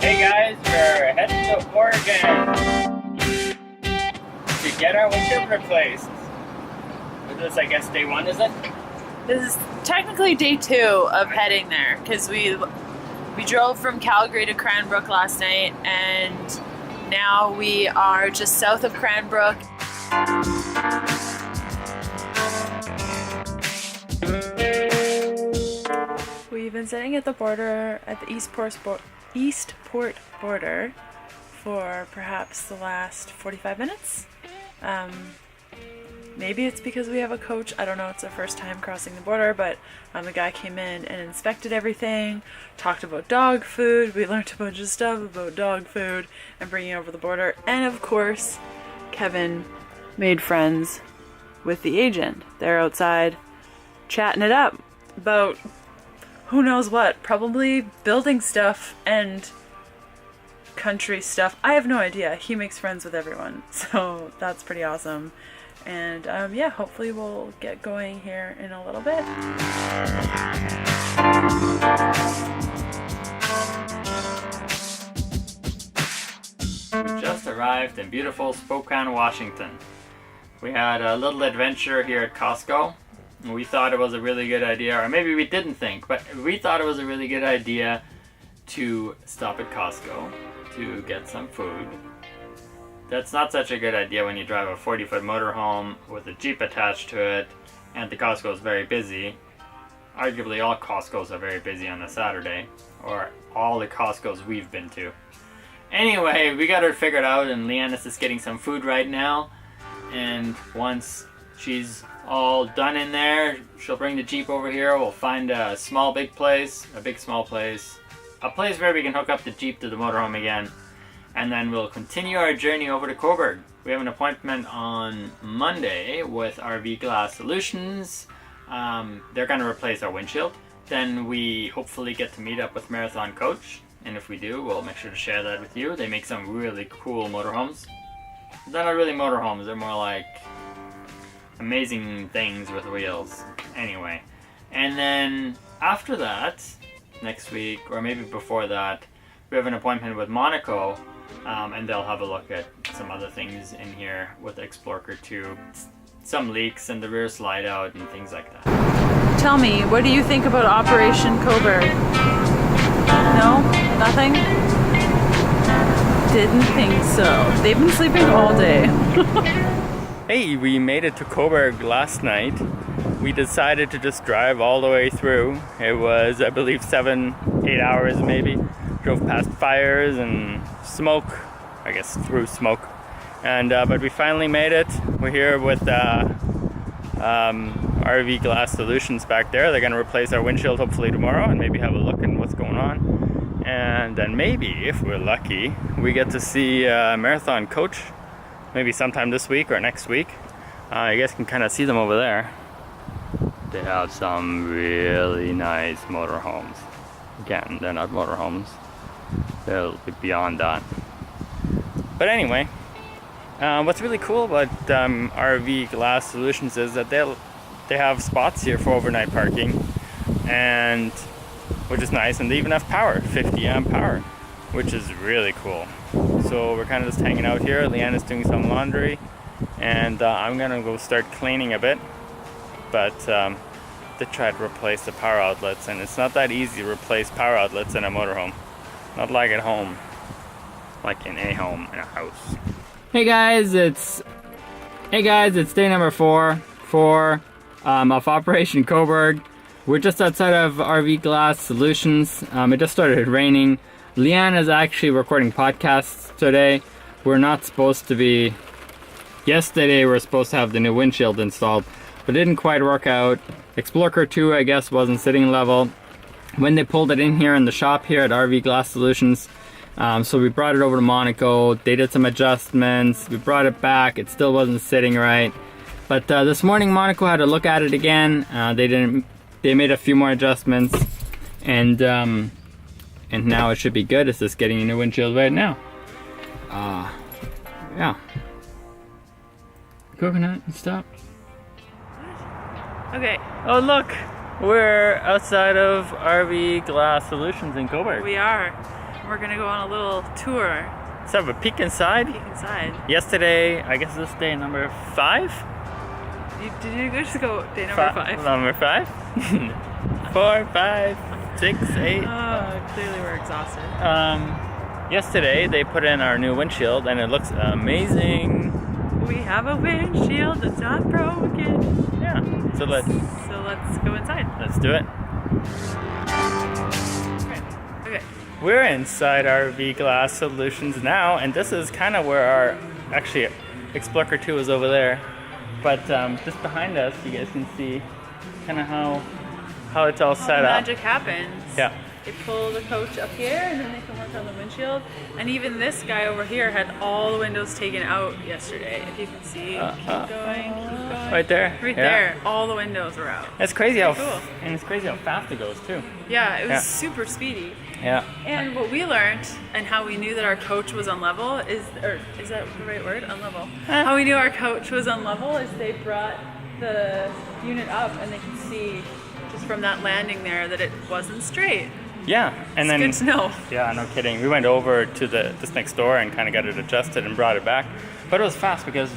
Hey guys, we're heading to Oregon to get our windshield replaced. This is, I guess, day one, is it? This is technically day 2 of heading there because we drove from Calgary to Cranbrook last night and now we are just south of Cranbrook. We've been sitting at the border, at the Eastport border for perhaps the last 45 minutes. Maybe it's because we have a coach. I don't know. It's our first time crossing the border, but the guy came in and inspected everything, talked about dog food. We learned a bunch of stuff about dog food and bringing it over the border. And of course, Kevin made friends with the agent. They're outside chatting it up about who knows what, probably building stuff and country stuff. I have no idea. He makes friends with everyone, so that's pretty awesome. And yeah, hopefully we'll get going here in a little bit. We just arrived in beautiful Spokane, Washington. We had a little adventure here at Costco. We thought it was a really good idea, or maybe we didn't think, but we thought it was a really good idea to stop at Costco to get some food. That's not such a good idea when you drive a 40-foot motorhome with a Jeep attached to it, and the Costco is very busy. Arguably all Costcos are very busy on a Saturday, or all the Costcos we've been to. Anyway, we got it figured out, and Leanne is just getting some food right now, and once she's all done in there, she'll bring the Jeep over here. We'll find a small big place, a big small place, a place where we can hook up the Jeep to the motorhome again, and then we'll continue our journey over to Coburg. We have an appointment on Monday with REV Glass Solutions. They're going to replace our windshield. Then we hopefully get to meet up with Marathon Coach, and if we do, we'll make sure to share that with you. They make some really cool motorhomes. They're not really motorhomes, they're more like amazing things with wheels. Anyway, and then after that, next week, or maybe before that, we have an appointment with Monaco, and they'll have a look at some other things in here with the Explorer 2, some leaks and the rear slide out and things like that. Tell me, what do you think about Operation Coburg? No? Nothing? Didn't think so. They've been sleeping all day. Hey, we made it to Coburg last night. We decided to just drive all the way through. It was, I believe, 7-8 hours maybe. Drove past fires and smoke, I guess through smoke. And but we finally made it. We're here with REV Glass Solutions back there. They're gonna replace our windshield hopefully tomorrow and maybe have a look at what's going on. And then maybe, if we're lucky, we get to see Marathon Coach maybe sometime this week or next week. You guys can kind of see them over there. They have some really nice motorhomes. Again, they're not motorhomes. They'll be beyond that. But anyway, what's really cool about REV Glass Solutions is that they have spots here for overnight parking, and which is nice, and they even have power, 50 amp power, which is really cool. So we're kind of just hanging out here. Leanne is doing some laundry, and I'm gonna go start cleaning a bit, but to try to replace the power outlets, and it's not that easy to replace power outlets in a motorhome. Not like at home, like in a home, in a house. Hey guys, it's day number 4 of Operation Coburg. We're just outside of REV Glass Solutions. It just started raining. Leanne is actually recording podcasts today. We're not supposed to be. Yesterday we were supposed to have the new windshield installed, but it didn't quite work out. Explorer 2, I guess, wasn't sitting level when they pulled it in here in the shop here at REV Glass Solutions. So we brought it over to Monaco. They did some adjustments. We brought it back. It still wasn't sitting right. But this morning Monaco had to look at it again. They made a few more adjustments, and now it should be good. It's just getting a new windshield right now. Yeah. Coconut, stop. Okay. Oh look, we're outside of REV Glass Solutions in Coburg. We are. We're gonna go on a little tour. Let's have a peek inside. Peek inside. Yesterday, I guess this day number 5? Did you just go day number 5? Number 5? 4, 5, 6, 8. Oh, clearly we're exhausted. Yesterday they put in our new windshield and it looks amazing. We have a windshield that's not broken. Yeah. So let's go inside. Let's do it. Okay. We're inside REV Glass Solutions now, and this is kind of where our Explorer 2 is over there. But just behind us, you guys can see kind of how it's all set up. Magic happens. Yeah. They pull the coach up here, and then they can work on the windshield. And even this guy over here had all the windows taken out yesterday. If you can see, keep going. Right there. Right there, all the windows were out. It's crazy how cool. And it's crazy how fast it goes too. Yeah, it was super speedy. Yeah. And what we learned, and how we knew that our coach was on level, is that the right word? Unlevel. How we knew our coach was on level is they brought the unit up, and they could see just from that landing there that it wasn't straight. Yeah, and then good to know. Yeah, no kidding. We went over to this next door and kind of got it adjusted and brought it back, but it was fast because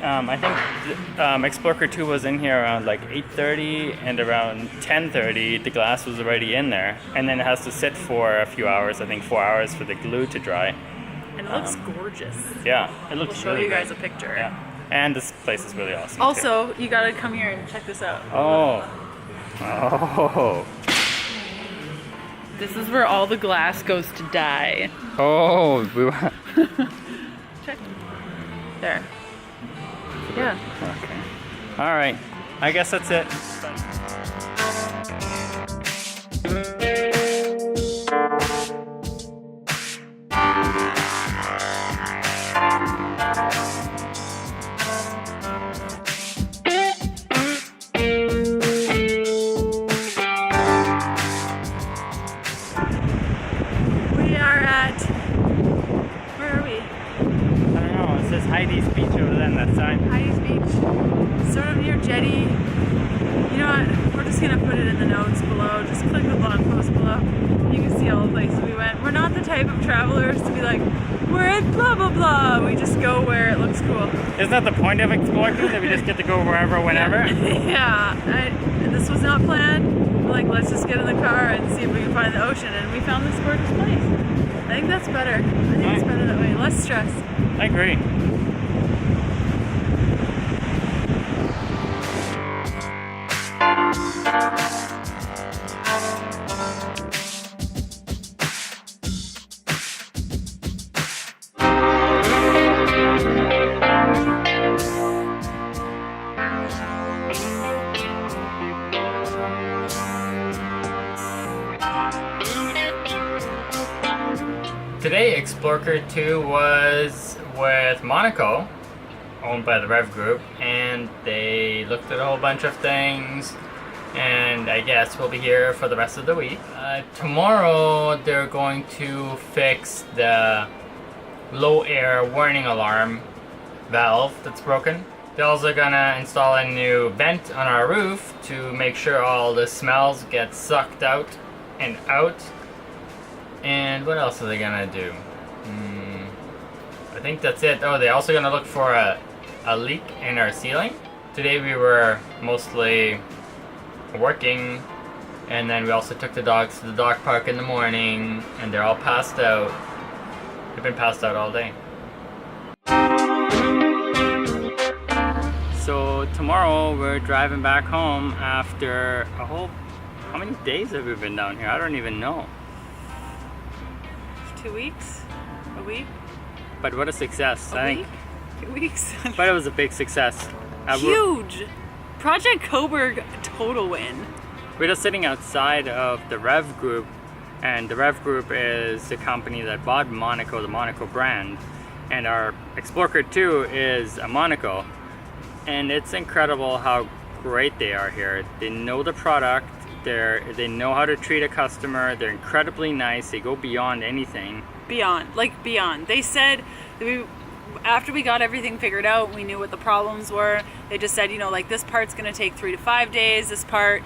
I think Explorer 2 was in here around like 8:30, and around 10:30 the glass was already in there, and then it has to sit for a few hours. I think 4 hours for the glue to dry. And it looks gorgeous. Yeah, it looks. We'll show really you guys great. a picture. Yeah, and this place is really awesome. Also, you gotta come here and check this out. Oh. This is where all the glass goes to die. Oh, Check. There. Yeah. Okay. All right. I guess that's it. Heidi's Beach over there on that side. Heidi's Beach, sort of near Jetty. You know what? We're just gonna put it in the notes below. Just click the blog post below. You can see all the places we went. We're not the type of travelers to be like, we're at blah blah blah. We just go where it looks cool. Isn't that the point of exploring? That we just get to go wherever, whenever? Yeah. This was not planned. We're like, let's just get in the car and see if we can find the ocean. And we found this gorgeous place. I think that's better. I think it's better that way. Less stress. I agree. Today, Explorer 2 was with Monaco, owned by the REV Group, and they looked at a whole bunch of things, and I guess we'll be here for the rest of the week. Tomorrow, they're going to fix the low air warning alarm valve that's broken. They're also gonna install a new vent on our roof to make sure all the smells get sucked out and out. And what else are they gonna do? I think that's it. Oh, they're also gonna look for a leak in our ceiling. Today we were mostly working, and then we also took the dogs to the dog park in the morning, and they're all passed out. They've been passed out all day. So tomorrow we're driving back home after how many days have we been down here? I don't even know. 2 weeks? A week? But what a success. A week? 2 weeks? But it was a big success. Huge! Project Coburg, total win. We're just sitting outside of the REV Group, and the REV Group is the company that bought Monaco, the Monaco brand, and our Explorer 2 is a Monaco. And it's incredible how great they are here. They know the product, they know how to treat a customer, they're incredibly nice, they go beyond anything. Beyond. They said, after we got everything figured out, we knew what the problems were. They just said, like this part's gonna take 3 to 5 days, this part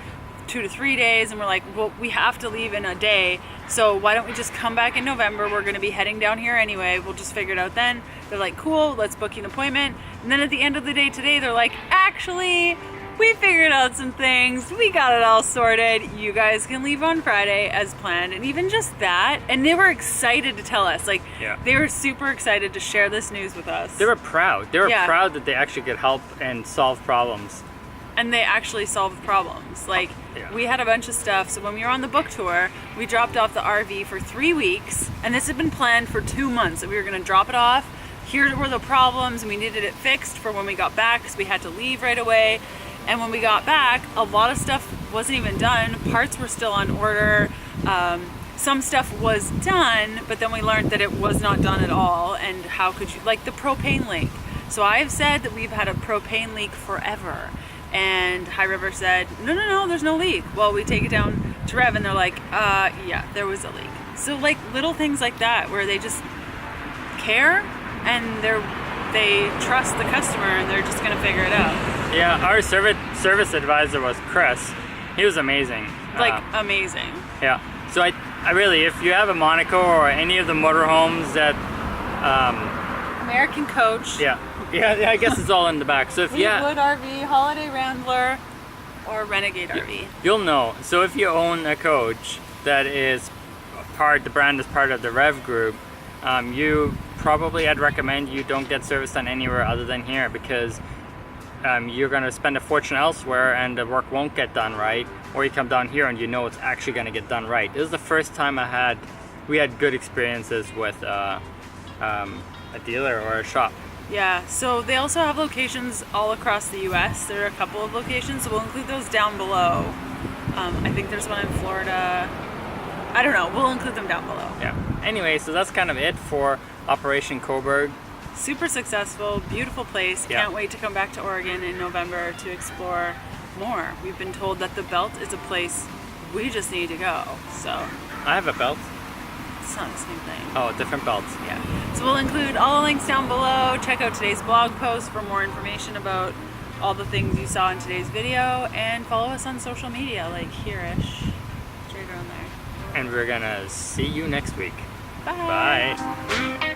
2 to 3 days, and we're like, well, we have to leave in a day So why don't we just come back in November? We're going to be heading down here anyway. We'll just figure it out then. They're like, cool, let's book you an appointment. And then at the end of the day today, they're like, actually, we figured out some things. We got it all sorted. You guys can leave on Friday as planned. And even just that, and they were excited to tell us. Like, they were super excited to share this news with us. They were proud. They were proud that they actually could help and solve problems. And they actually solved problems. Like, we had a bunch of stuff. So when we were on the book tour, we dropped off the RV for 3 weeks. And this had been planned for 2 months. That we were going to drop it off. Here were the problems. And we needed it fixed for when we got back because we had to leave right away. And when we got back, a lot of stuff wasn't even done. Parts were still on order. Some stuff was done, but then we learned that it was not done at all. And how could you, like the propane leak. So I've said that we've had a propane leak forever. And High River said, no, there's no leak. Well, we take it down to REV and they're like, yeah, there was a leak. So like little things like that where they just care and they trust the customer and they're just gonna figure it out. Yeah, our service advisor was Chris. He was amazing. Like amazing. Yeah. So I really, if you have a Monaco or any of the motorhomes that American Coach. Yeah, I guess it's all in the back. So if Wood RV, Holiday Rambler, or Renegade RV. You'll know. So if you own a coach that is the brand is part of the REV Group, I'd recommend you don't get service done anywhere other than here because you're going to spend a fortune elsewhere and the work won't get done right, or you come down here and you know it's actually going to get done right. This is the first time we had good experiences with a dealer or a shop. Yeah, so they also have locations all across the US. There are a couple of locations, so we'll include those down below. I think there's one in Florida. I don't know, we'll include them down below. Yeah. Anyway, so that's kind of it for Operation Coburg. Super successful, beautiful place. Can't wait to come back to Oregon in November to explore more. We've been told that the Belt is a place we just need to go, so. I have a belt. It's not the same thing. Oh, different belts. Yeah. So we'll include all the links down below. Check out today's blog post for more information about all the things you saw in today's video, and follow us on social media like here-ish. Right around there. And we're gonna see you next week. Bye. Bye.